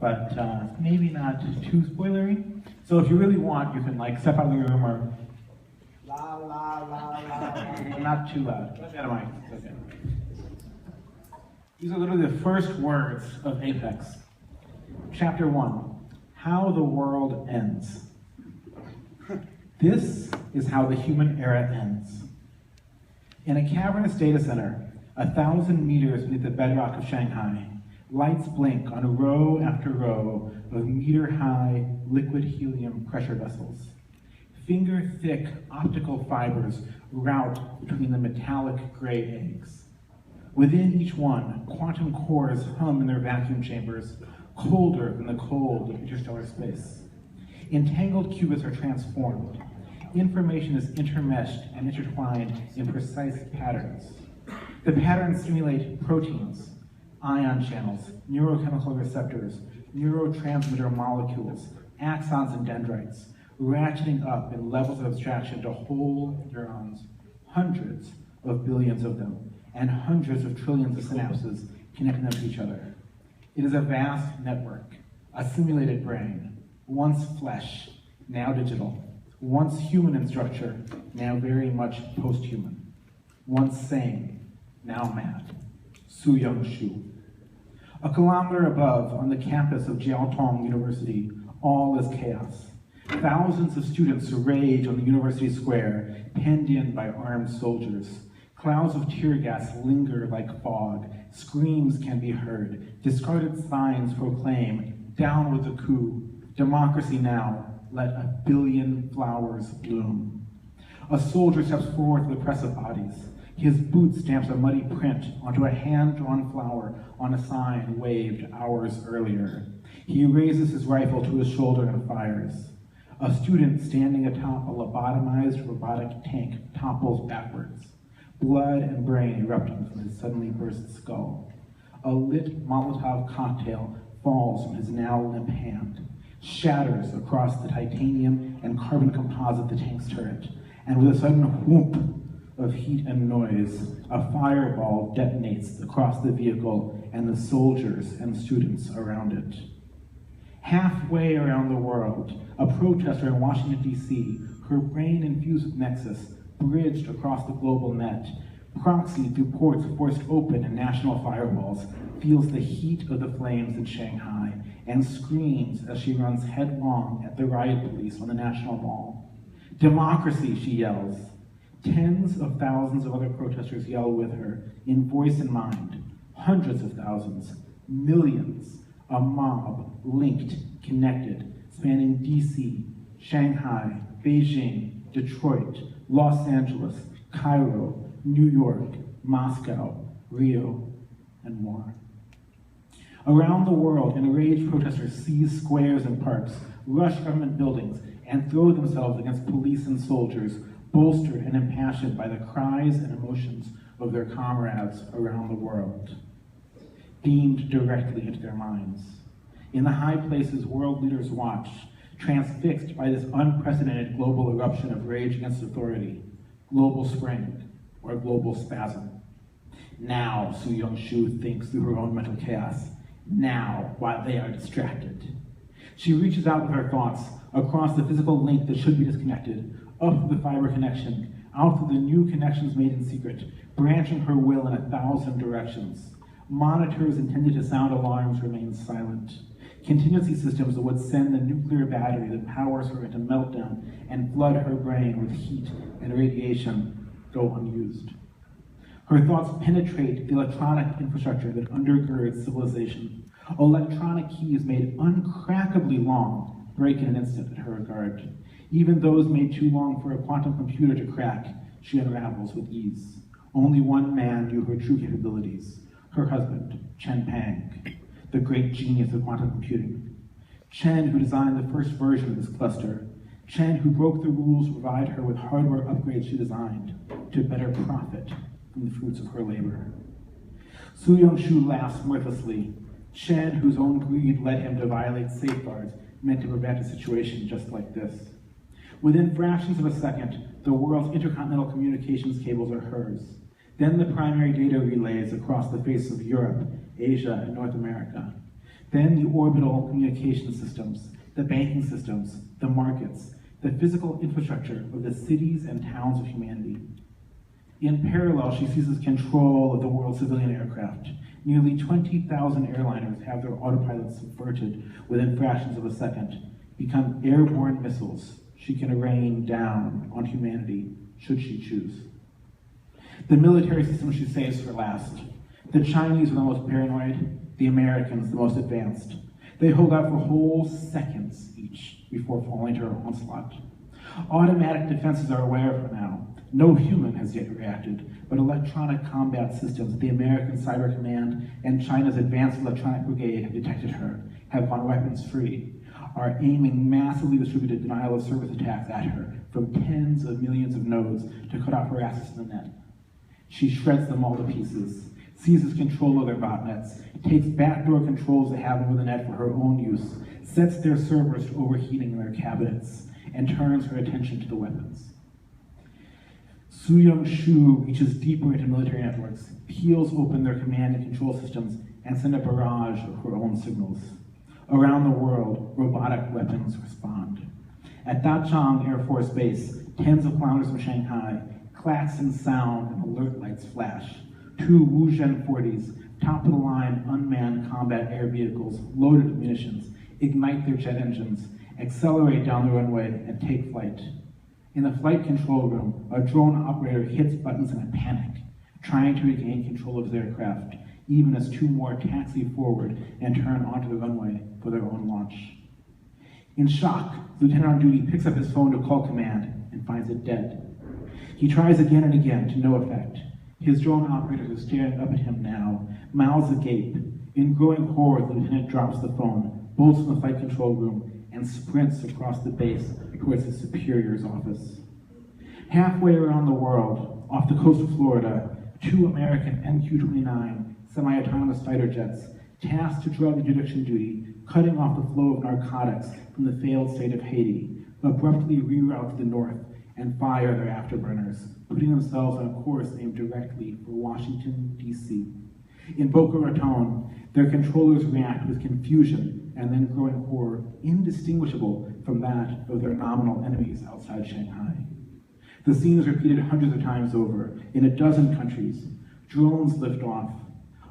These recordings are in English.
but maybe not too spoilery. So if you really want, you can like step out of the room or la la la la, not too loud. Get out of mic. It's okay. These are literally the first words of Apex. Chapter 1, How the World Ends. This is how the human era ends. In a cavernous data center, 1,000 meters beneath the bedrock of Shanghai, lights blink on row after row of meter-high liquid helium pressure vessels. Finger-thick optical fibers route between the metallic gray eggs. Within each one, quantum cores hum in their vacuum chambers, colder than the cold of interstellar space. Entangled qubits are transformed. Information is intermeshed and intertwined in precise patterns. The patterns simulate proteins, ion channels, neurochemical receptors, neurotransmitter molecules, axons and dendrites, ratcheting up in levels of abstraction to whole neurons, hundreds of billions of them, and hundreds of trillions of synapses connecting them to each other. It is a vast network, a simulated brain, once flesh, now digital, once human in structure, now very much post-human, once sane, now mad. Su-Young Shu. A kilometer above, on the campus of Jiaotong University, all is chaos. Thousands of students rage on the university square, penned in by armed soldiers. Clouds of tear gas linger like fog. Screams can be heard. Discarded signs proclaim, down with the coup. Democracy now. Let 1 billion flowers bloom. A soldier steps forward to the press of bodies. His boot stamps a muddy print onto a hand-drawn flower on a sign waved hours earlier. He raises his rifle to his shoulder and fires. A student standing atop a lobotomized robotic tank topples backwards. Blood and brain erupting from his suddenly burst skull. A lit Molotov cocktail falls from his now limp hand, shatters across the titanium and carbon composite the tank's turret, and with a sudden whoop of heat and noise, a fireball detonates across the vehicle and the soldiers and students around it. Halfway around the world, a protester in Washington, D.C., her brain infused with Nexus, bridged across the global net, proxied through ports forced open in national firewalls, feels the heat of the flames in Shanghai, and screams as she runs headlong at the riot police on the National Mall. Democracy, she yells. Tens of thousands of other protesters yell with her, in voice and mind. Hundreds of thousands, millions, a mob, linked, connected, spanning DC, Shanghai, Beijing, Detroit, Los Angeles, Cairo, New York, Moscow, Rio, and more. Around the world, enraged protesters seize squares and parks, rush government buildings, and throw themselves against police and soldiers, bolstered and impassioned by the cries and emotions of their comrades around the world, beamed directly into their minds. In the high places, world leaders watch, transfixed by this unprecedented global eruption of rage against authority, global spring, or global spasm. Now, Su-Young Shu thinks through her own mental chaos. Now, while they are distracted. She reaches out with her thoughts across the physical link that should be disconnected, up through the fiber connection, out through the new connections made in secret, branching her will in 1,000 directions. Monitors intended to sound alarms remain silent. Contingency systems that would send the nuclear battery that powers her into meltdown and flood her brain with heat and radiation go unused. Her thoughts penetrate the electronic infrastructure that undergirds civilization. Electronic keys made uncrackably long break in an instant at her regard. Even those made too long for a quantum computer to crack, she unravels with ease. Only one man knew her true capabilities, her husband, Chen Pang, the great genius of quantum computing. Chen, who designed the first version of this cluster. Chen, who broke the rules to provide her with hardware upgrades she designed to better profit from the fruits of her labor. Su-Young Shu laughs mirthlessly. Chen, whose own greed led him to violate safeguards meant to prevent a situation just like this. Within fractions of a second, the world's intercontinental communications cables are hers. Then the primary data relays across the face of Europe, Asia, and North America. Then the orbital communication systems, the banking systems, the markets, the physical infrastructure of the cities and towns of humanity. In parallel, she seizes control of the world's civilian aircraft. Nearly 20,000 airliners have their autopilots subverted within fractions of a second, become airborne missiles she can rain down on humanity should she choose. The military system she saves for last. The Chinese are the most paranoid, the Americans the most advanced. They hold out for whole seconds each before falling to her onslaught. Automatic defenses are aware of her now. No human has yet reacted, but electronic combat systems at the American Cyber Command and China's Advanced Electronic Brigade have detected her, have gone weapons free, are aiming massively distributed denial of service attacks at her from tens of millions of nodes to cut off her access to the net. She shreds them all to pieces, seizes control of their botnets, takes backdoor controls they have over the net for her own use, sets their servers to overheating in their cabinets, and turns her attention to the weapons. Su Young-shu reaches deeper into military networks, peels open their command and control systems, and sends a barrage of her own signals. Around the world, robotic weapons respond. At Dachang Air Force Base, tens of kilometers from Shanghai, klaxons sound and alert lights flash. Two Wuzhen 40s, top-of-the-line unmanned combat air vehicles loaded with munitions, ignite their jet engines, accelerate down the runway, and take flight. In the flight control room, a drone operator hits buttons in a panic, trying to regain control of his aircraft, even as two more taxi forward and turn onto the runway for their own launch. In shock, Lieutenant on duty picks up his phone to call command and finds it dead. He tries again and again to no effect. His drone operators are staring up at him now, mouths agape. In growing horror, the lieutenant drops the phone, bolts from the flight control room, and sprints across the base towards his superior's office. Halfway around the world, off the coast of Florida, two American MQ-29 semi-autonomous fighter jets, tasked to drug interdiction duty, cutting off the flow of narcotics from the failed state of Haiti, abruptly reroute to the north and fire their afterburners, putting themselves on a course aimed directly for Washington, D.C. In Boca Raton, their controllers react with confusion and then growing horror indistinguishable from that of their nominal enemies outside Shanghai. The scene is repeated hundreds of times over in a dozen countries. Drones lift off.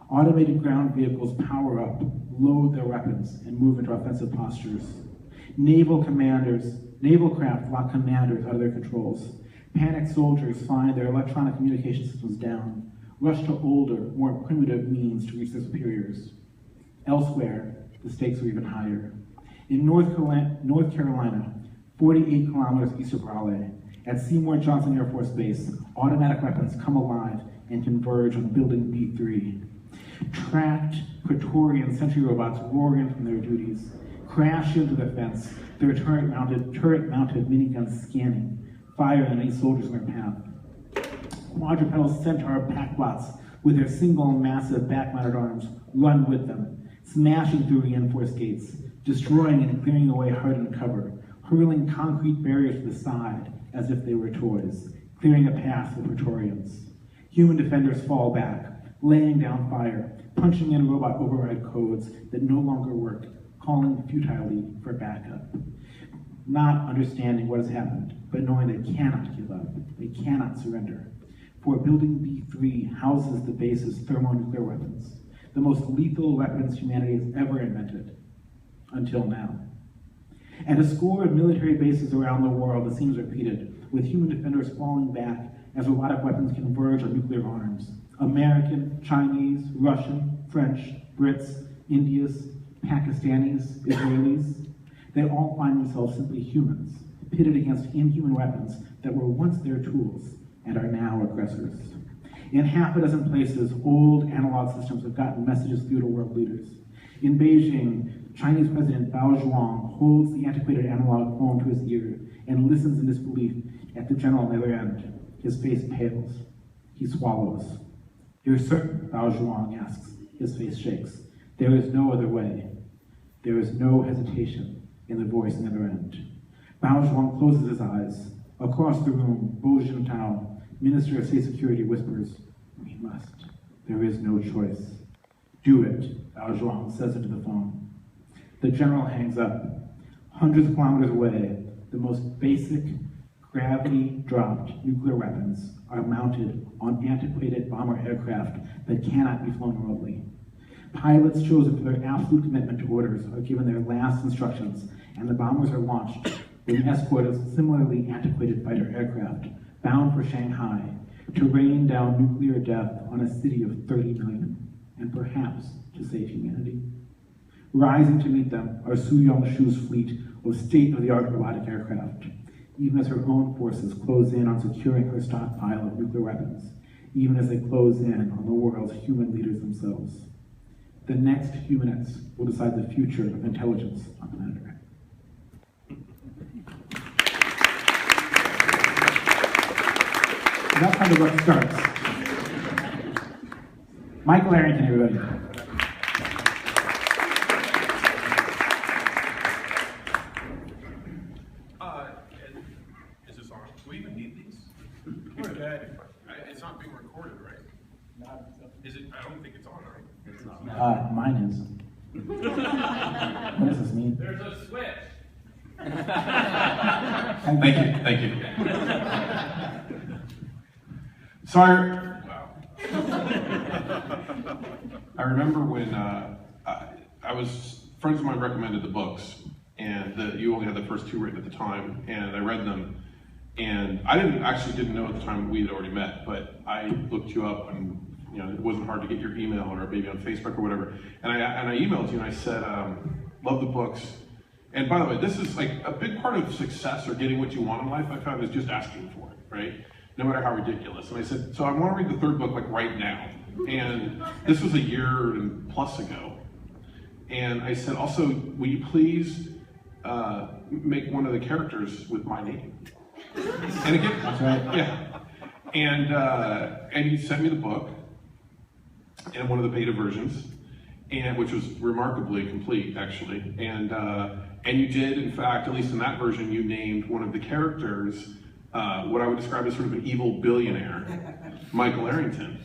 Automated ground vehicles power up, load their weapons, and move into offensive postures. Naval craft lock commanders out of their controls. Panicked soldiers find their electronic communication systems down, rush to older, more primitive means to reach their superiors. Elsewhere, the stakes are even higher. In North Carolina, 48 kilometers east of Raleigh, at Seymour Johnson Air Force Base, automatic weapons come alive and converge on Building B3. Tracked Praetorian sentry robots roar in from their duties, crash into the fence, their turret-mounted miniguns scanning, fire on any soldiers in their path. Quadrupedal centaur packbots with their single massive back-mounted arms run with them, smashing through reinforced gates, destroying and clearing away hardened cover, hurling concrete barriers to the side as if they were toys, clearing a path for Praetorians. Human defenders fall back, laying down fire, punching in robot override codes that no longer work, calling futilely for backup. Not understanding what has happened, but knowing they cannot give up, they cannot surrender. For Building B3 houses the base's thermonuclear weapons, the most lethal weapons humanity has ever invented, until now. At a score of military bases around the world, the scene is repeated, with human defenders falling back as robotic weapons converge on nuclear arms. American, Chinese, Russian, French, Brits, Indians, Pakistanis, Israelis, they all find themselves simply humans, pitted against inhuman weapons that were once their tools and are now aggressors. In half a dozen places, old analog systems have gotten messages through to world leaders. In Beijing, Chinese President Bao Zhuang holds the antiquated analog phone to his ear and listens in disbelief at the general on the other end. His face pales. He swallows. "You're certain?" Bao Zhuang asks. His face shakes. "There is no other way." There is no hesitation in the voice on the other end. Bao Zhuang closes his eyes. Across the room, Bo Jintao, Minister of State Security, whispers, "We must. There is no choice." "Do it," Bao Zhuang says into the phone. The general hangs up. Hundreds of kilometers away, the most basic gravity-dropped nuclear weapons are mounted on antiquated bomber aircraft that cannot be flown remotely. Pilots chosen for their absolute commitment to orders are given their last instructions, and the bombers are launched with an escort of similarly antiquated fighter aircraft bound for Shanghai to rain down nuclear death on a city of 30 million, and perhaps to save humanity. Rising to meet them are Su Yongshu's fleet of state-of-the-art robotic aircraft, even as her own forces close in on securing her stockpile of nuclear weapons, even as they close in on the world's human leaders themselves. The next few minutes will decide the future of intelligence on planet Earth. That's how the book starts. Michael Arrington, everybody. Is this on? Do we even need these? It's not being recorded, right? Is it? I don't think it's on, right? It's not. Mine is. What does this mean? There's a switch. Thank you. Sorry. Wow. I remember when I was, friends of mine recommended the books, and you only had the first two written at the time, and I read them, and I didn't know at the time we had already met, but I looked you up, and it wasn't hard to get your email or maybe on Facebook or whatever, and I emailed you and I said, love the books. And by the way, this is like a big part of success or getting what you want in life, I found, is just asking for it, right? No matter how ridiculous. And I said, so I want to read the third book like right now. And this was a year and plus ago. And I said, also, will you please make one of the characters with my name? And again, That's right. yeah. And you sent me the book and one of the beta versions, and which was remarkably complete, actually. And you did, in fact, at least in that version, you named one of the characters what I would describe as sort of an evil billionaire, Michael Arrington.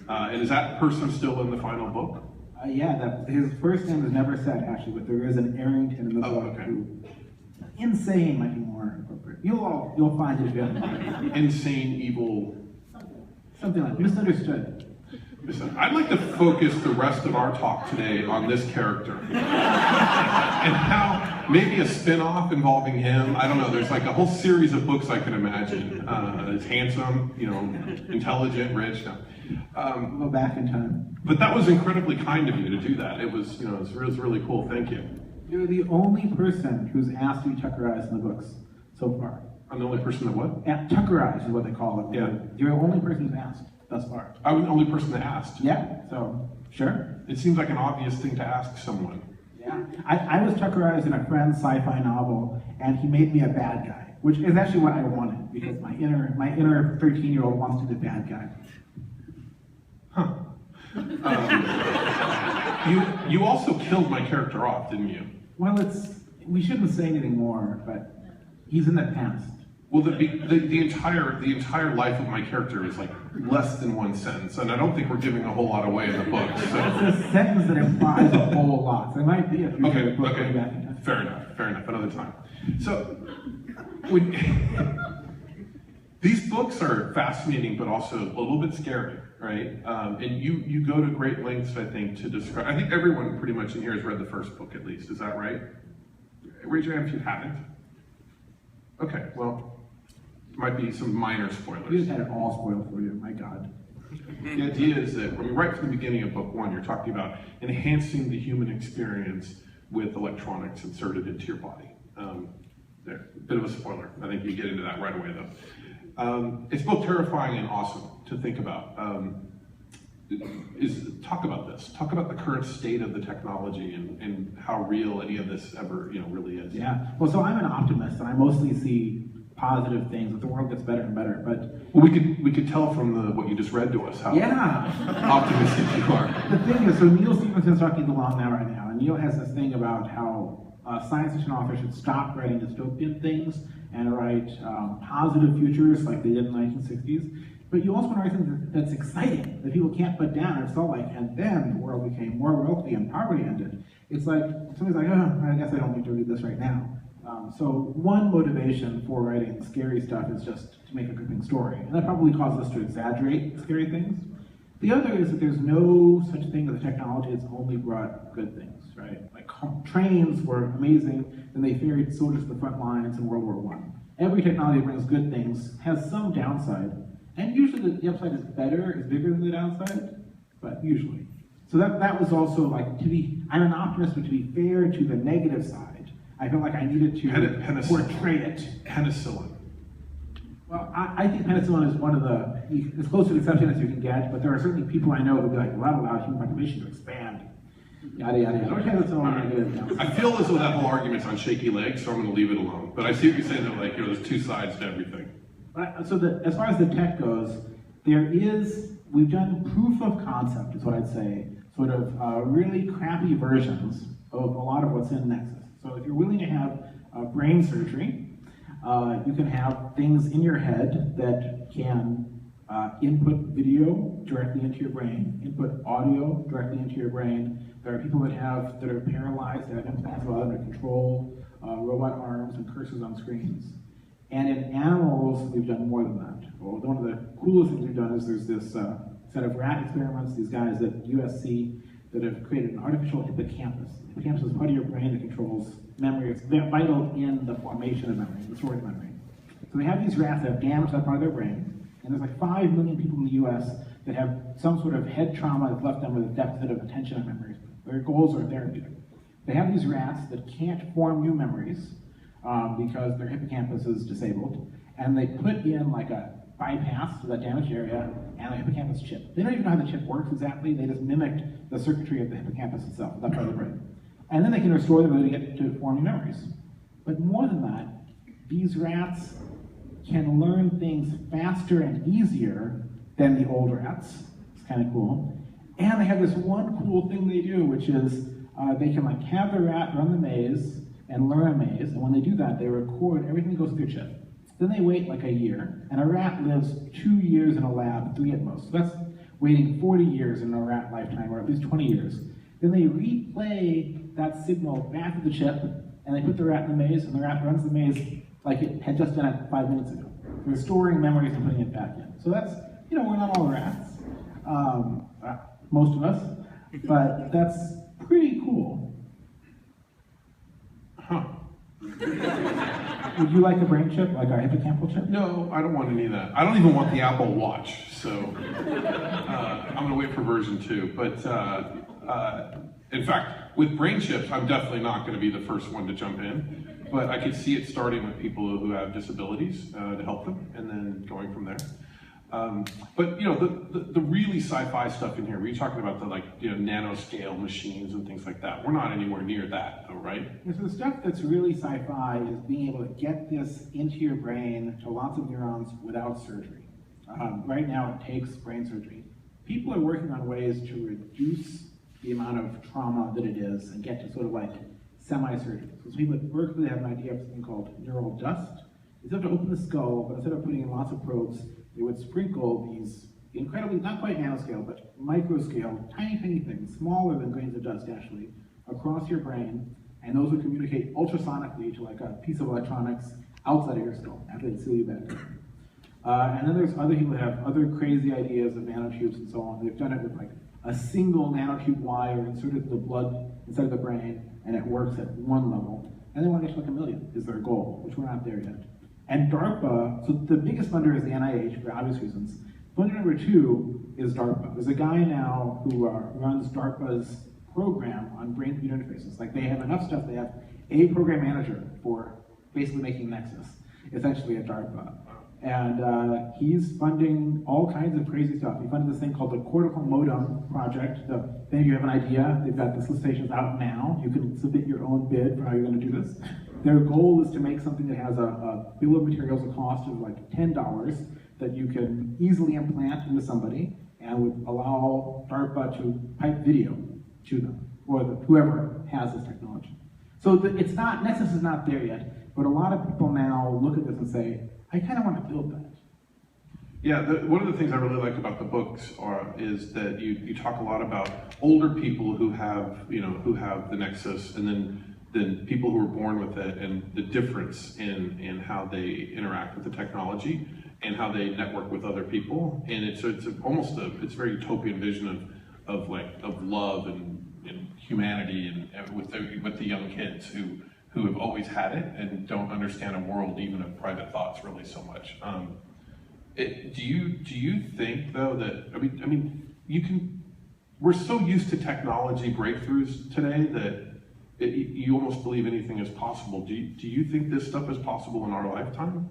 And is that person still in the final book? Yeah, his first name is never said, actually, but there is an Arrington in the book. Okay. Who, insane might be more appropriate. You'll find it if you haven't. Insane, evil. Something like misunderstood. Listen, I'd like to focus the rest of our talk today on this character. And how maybe a spin-off involving him. I don't know, there's like a whole series of books I can imagine. It's handsome, intelligent, rich. Go back in time. But that was incredibly kind of you to do that. It was, it was really cool. Thank you. You're the only person who's asked to be Tuckerized in the books so far. I'm the only person that what? Tuckerized is what they call it. Yeah. You're the only person who's asked thus far. I was the only person that asked. Yeah, so, sure. It seems like an obvious thing to ask someone. Yeah. I was Tuckerized in a friend's sci-fi novel, and he made me a bad guy, which is actually what I wanted, because my inner 13-year-old wants to be the bad guy. Huh. You also killed my character off, didn't you? Well, we shouldn't say anything more, but he's in the past. Well, the entire life of my character is like less than one sentence, and I don't think we're giving a whole lot away in the book. So. It's a sentence that implies a whole lot. So it might be a future book way back in. Fair enough, another time. So, these books are fascinating, but also a little bit scary, right? And you go to great lengths, I think, to describe. I think everyone pretty much in here has read the first book at least. Is that right? Raise your hand if you haven't. Okay, well, might be some minor spoilers. You just had it all spoiled for you, my God. The idea is that, right from the beginning of book one, you're talking about enhancing the human experience with electronics inserted into your body. There, a bit of a spoiler. I think you get into that right away, though. It's both terrifying and awesome to think about. Talk about this. Talk about the current state of the technology and how real any of this ever, really is. Yeah. Well, so I'm an optimist, and I mostly see positive things, that the world gets better and better. But well, we could tell from what you just read to us how optimistic you are. The thing is, so Neil Stephenson's talking the Long Now right now, and Neil has this thing about how science fiction authors should stop writing dystopian things and write positive futures like they did in the 1960s. But you also want to write something that's exciting, that people can't put down. It's all like, and then the world became more wealthy and poverty ended. it's like, somebody's like, oh, I guess I don't need to read this right now. So one motivation for writing scary stuff is just to make a gripping story. And that probably causes us to exaggerate scary things. The other is that there's no such thing as a technology that's only brought good things, right? Like trains were amazing, and they ferried soldiers to the front lines in World War I. Every technology that brings good things has some downside, and usually the upside is bigger than the downside, but usually. So that was also like, I'm an optimist, but to be fair to the negative side, I felt like I needed to portray it. Penicillin. Well, I think penicillin is one of as close to an exception as you can get, but there are certainly people I know who will be like, well, that allowed human population to expand. Yada, yada, yada. Okay, that's all I'm going to do. I feel as though that whole argument's on shaky legs, so I'm going to leave it alone. But I see what you're saying, that like, there's two sides to everything. So as far as the tech goes, we've done proof of concept, is what I'd say, sort of really crappy versions of a lot of what's in Nexus. So if you're willing to have brain surgery, you can have things in your head that can input video directly into your brain, input audio directly into your brain. There are people that are paralyzed, that have implants that under control, robot arms and cursors on screens. And in animals, we've done more than that. Well, one of the coolest things we've done is there's this set of rat experiments, these guys at USC that have created an artificial hippocampus. The hippocampus is part of your brain that controls memory. It's vital in the formation of memory, the storage of memory. So they have these rats that have damaged that part of their brain, and there's like 5 million people in the US that have some sort of head trauma that's left them with a deficit of attention and memory. Their goals are therapeutic. They have these rats that can't form new memories because their hippocampus is disabled, and they put in like a bypass to that damaged area and a hippocampus chip. They don't even know how the chip works exactly, they just mimicked the circuitry of the hippocampus itself, that part of the brain. And then they can restore the ability to get to form new memories. But more than that, these rats can learn things faster and easier than the old rats. It's kind of cool. And they have this one cool thing they do, which is they can like have the rat run the maze and learn a maze, and when they do that, they record everything that goes through their chip. Then they wait like a year, and a rat lives 2 years in a lab, 3 at most. So that's waiting 40 years in a rat lifetime, or at least 20 years. Then they replay that signal back to the chip, and they put the rat in the maze, and the rat runs the maze like it had just done it 5 minutes ago. They're storing memories and putting it back in. So that's, we're not all rats, most of us, but that's pretty cool. Huh. Would you like a brain chip, like our hippocampal chip? No, I don't want any of that. I don't even want the Apple Watch, so I'm going to wait for version 2. But in fact, with brain chips, I'm definitely not going to be the first one to jump in. But I could see it starting with people who have disabilities to help them, and then going from there. But the really sci-fi stuff in here, where you're talking about the nanoscale machines and things like that, we're not anywhere near that, though, right? Yeah, so the stuff that's really sci-fi is being able to get this into your brain to lots of neurons without surgery. Right now, it takes brain surgery. People are working on ways to reduce the amount of trauma that it is and get to sort of like semi-surgery. So people at Berkeley have an idea of something called neural dust. Instead of open the skull, but instead of putting in lots of probes, they would sprinkle these incredibly, not quite nanoscale, but microscale, tiny things, smaller than grains of dust actually, across your brain, and those would communicate ultrasonically to like a piece of electronics outside of your skull after they seal you back. And then there's other people that have other crazy ideas of nanotubes and so on. They've done it with like a single nanotube wire inserted to the blood inside of the brain, and it works at one level. And they want to get to like 1 million is their goal, which we're not there yet. And DARPA, so the biggest funder is the NIH for obvious reasons. Funder number 2 is DARPA. There's a guy now who runs DARPA's program on brain-computer interfaces. Like they have enough stuff, they have a program manager for basically making Nexus, essentially at DARPA. And he's funding all kinds of crazy stuff. He funded this thing called the Cortical Modem Project. If any of you have an idea, they've got the solicitations out now. You can submit your own bid for how you're going to do this. Their goal is to make something that has a bill of materials, a cost of like $10 that you can easily implant into somebody and would allow DARPA to pipe video to them, or whoever has this technology. So it's not, Nexus is not there yet, but a lot of people now look at this and say, I kind of want to build that. Yeah, one of the things I really like about the books is that you talk a lot about older people who have, who have the Nexus, and then people who are born with it, and the difference in how they interact with the technology and how they network with other people. And it's almost it's a very utopian vision of love and humanity, and with the young kids who have always had it and don't understand a world even of private thoughts really so much. Do you think though that I mean we're so used to technology breakthroughs today that you almost believe anything is possible. Do you think this stuff is possible in our lifetime?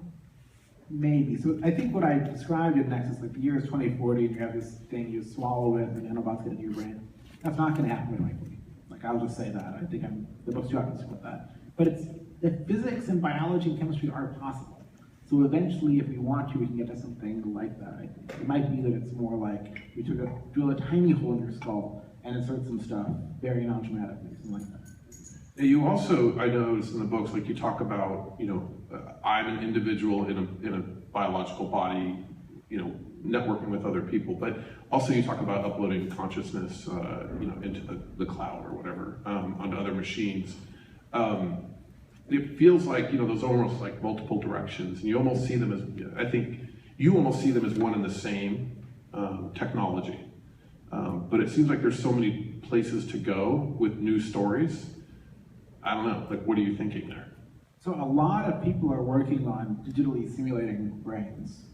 Maybe. So I think what I described in Nexus, like the year is 2040, and you have this thing, you swallow it, and the nanobots get into your brain. That's not going to happen very likely. Like, I'll just say that. I think the book's too optimistic about that. But the physics and biology and chemistry are possible. So eventually, if we want to, we can get to something like that, I think. It might be that it's more like we drill a tiny hole in your skull and insert some stuff very non-dramatically, something like that. You also, I noticed in the books, like you talk about, I'm an individual in a biological body, networking with other people, but also you talk about uploading consciousness, into the cloud or whatever, onto other machines. It feels like, those almost like multiple directions, and you almost see them as, I think, you almost see them as one and the same technology. But it seems like there's so many places to go with new stories. I don't know, like, what are you thinking there? So a lot of people are working on digitally simulating brains.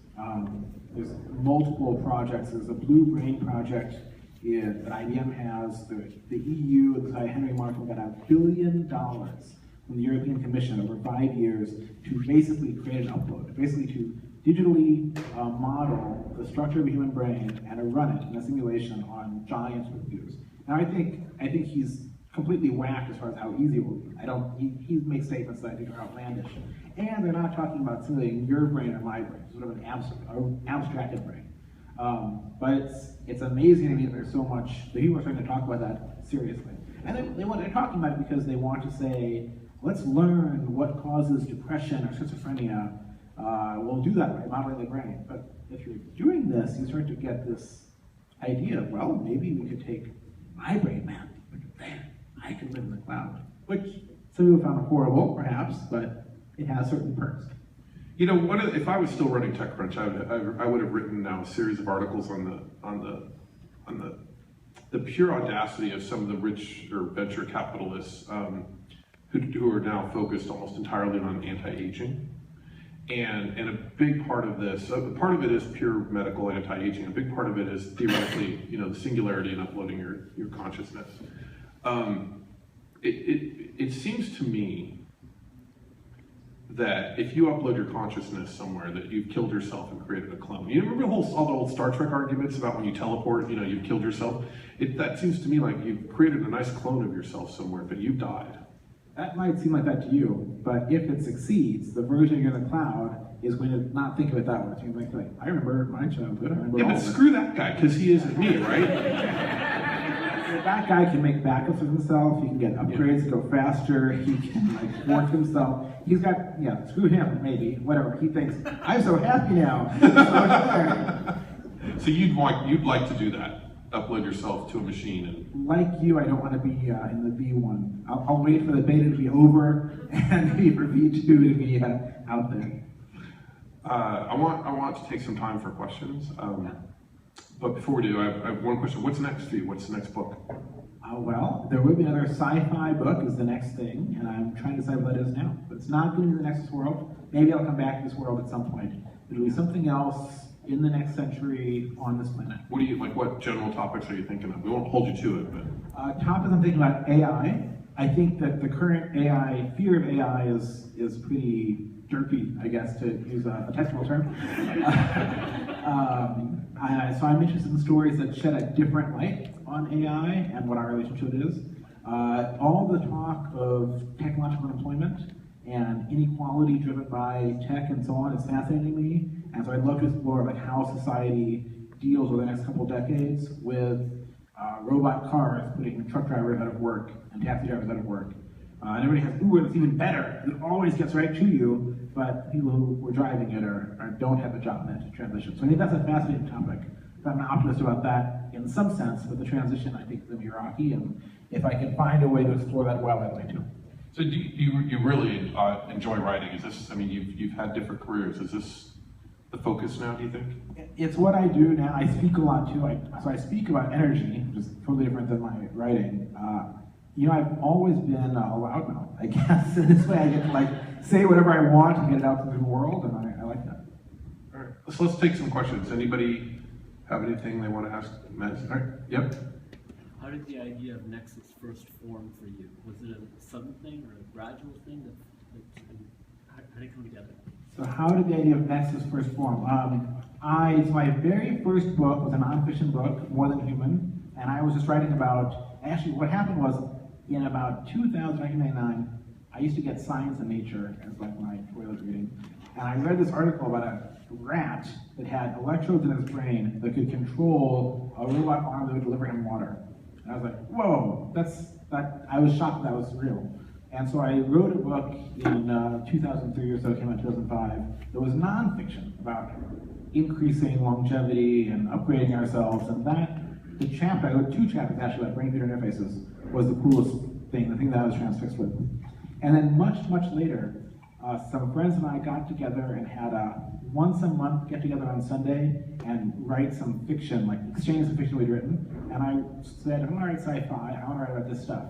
There's multiple projects. There's a Blue Brain project that IBM has. The EU and Henry Markle got $1 billion from the European Commission over 5 years to basically create an upload, basically to digitally model the structure of a human brain and to run it in a simulation on giant computers. Now I think he's completely whacked as far as how easy it will be. He makes statements that I think are outlandish. And they're not talking about simulating your brain or my brain, sort of an abstracted brain. But it's amazing to me that there's so much, that people are starting to talk about that seriously. And they're talking about it because they want to say, let's learn what causes depression or schizophrenia. We'll do that by modeling the brain. But if you're doing this, you start to get this idea of, well, maybe we could take my brain map, but then I could live in the cloud, which some people found horrible, perhaps, but it has certain perks. If I was still running TechCrunch, I would have written now a series of articles on the pure audacity of some of the rich or venture capitalists who are now focused almost entirely on anti-aging. And a big part of this, part of it is pure medical anti-aging. A big part of it is theoretically, the singularity in uploading your consciousness. It seems to me that if you upload your consciousness somewhere, that you've killed yourself and created a clone. You remember all the old Star Trek arguments about when you teleport, you've killed yourself? That seems to me like you've created a nice clone of yourself somewhere, but you've died. That might seem like that to you, but if it succeeds, the version of you in the cloud is going to not think of it that way. It's going to be like, I remember my childhood, I remember all but screw that guy, because he isn't me, right? That guy can make backups of himself, he can get upgrades to go faster, he can work himself. He's got, screw him, maybe, whatever. He thinks, I'm so happy now. So you'd like to do that? Upload yourself to a machine? And... Like you, I don't want to be in the V1. I'll wait for the beta to be over and maybe for V2 to be out there. I want to take some time for questions. But before we do, I have one question. What's next for you? What's the next book? Well, there will be another sci-fi book is the next thing, and I'm trying to decide what that is now. But it's not going to be the Nexus world. Maybe I'll come back to this world at some point. It'll be something else in the next century on this planet. What general topics are you thinking of? We won't hold you to it, but... Topics I'm thinking about AI. I think that the current fear of AI is pretty derpy, I guess, to use a technical term. So I'm interested in stories that shed a different light on AI and what our relationship is. All the talk of technological unemployment and inequality driven by tech and so on is fascinating to me. And so I'd love to explore how society deals over the next couple of decades with robot cars putting truck drivers out of work and taxi drivers out of work. And everybody has Uber that's even better. It always gets right to you, but people who were driving it don't have a job in that transition. So I think that's a fascinating topic. I'm an optimist about that. in some sense, but the transition, I think, is going to be rocky, and if I can find a way to explore that well, I'd like to. So do you really enjoy writing? Is this, I mean, you've had different careers. Is this the focus now, do you think? It's what I do now. I speak a lot too. So I speak about energy, which is totally different than my writing. I've always been a loudmouth, I guess. In this way I get to say whatever I want and get it out to the world, and I like that. All right, so let's take some questions. Anybody have anything they want to ask Matt? All right, yep. How did the idea of Nexus first form for you? Was it a sudden thing or a gradual thing? How did it come together? So how did the idea of Nexus first form? My very first book was a nonfiction book, More Than Human, and I was just writing about, actually what happened was, in about 1999, I used to get Science and Nature as my toilet reading, and I read this article about a rat that had electrodes in his brain that could control a robot arm that would deliver him water. And I was like, whoa, I was shocked that was real. And so I wrote a book in 2003 or so, it came out in 2005, that was nonfiction about increasing longevity and upgrading ourselves, and I wrote 2 chapters actually about brain-computer interfaces, was the coolest thing, the thing that I was transfixed with. And then much later, some friends and I got together and had a once-a-month get-together on Sunday and write some fiction, exchange some fiction we'd written. And I said, I want to write sci-fi, I want to write about this stuff.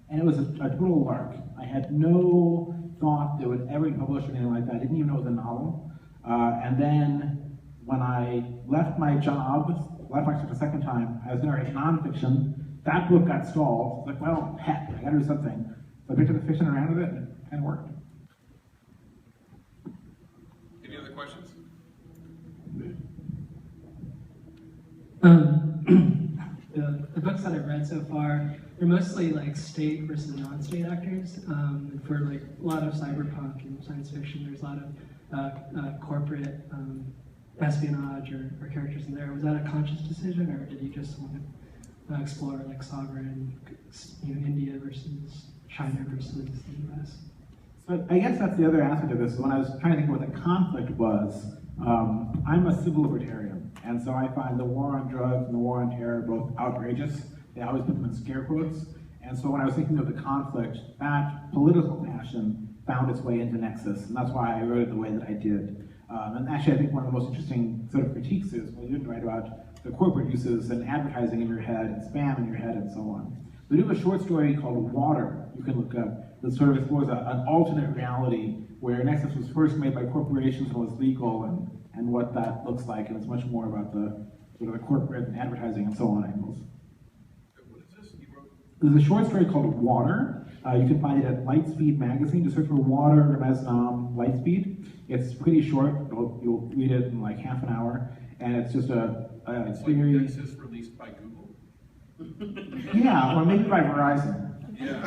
And it was a total lark. I had no thought that it would ever be published or anything like that. I didn't even know it was a novel. And then when I left my job the second time, I was going to write nonfiction. That book got stalled. I was like, well, heck, I got to do something. So I picked up the fiction and ran with it, and it kind of worked. Any other questions? The books that I've read so far are mostly state versus non-state actors. For a lot of cyberpunk and science fiction, there's a lot of corporate espionage or characters in there. Was that a conscious decision, or did you just want to explore sovereign, India versus China versus the US? So I guess that's the other aspect of this. When I was trying to think of what the conflict was, I'm a civil libertarian, and so I find the war on drugs and the war on terror both outrageous. They always put them in scare quotes. And so when I was thinking of the conflict, that political passion found its way into Nexus, and that's why I wrote it the way that I did. And actually, I think one of the most interesting sort of critiques is when you didn't write about the corporate uses and advertising in your head and spam in your head and so on. We do have a short story called Water you can look up that sort of explores an alternate reality where Nexus was first made by corporations and was legal and what that looks like, and it's much more about the sort of the corporate and advertising and so on angles. What is this you wrote? There's a short story called Water. You can find it at Lightspeed magazine. Just search for Water, Ramez Naam, Lightspeed. It's pretty short. You'll read it in half an hour, and it's just it's very... Is this released by Google? Yeah, or maybe by Verizon. Yeah.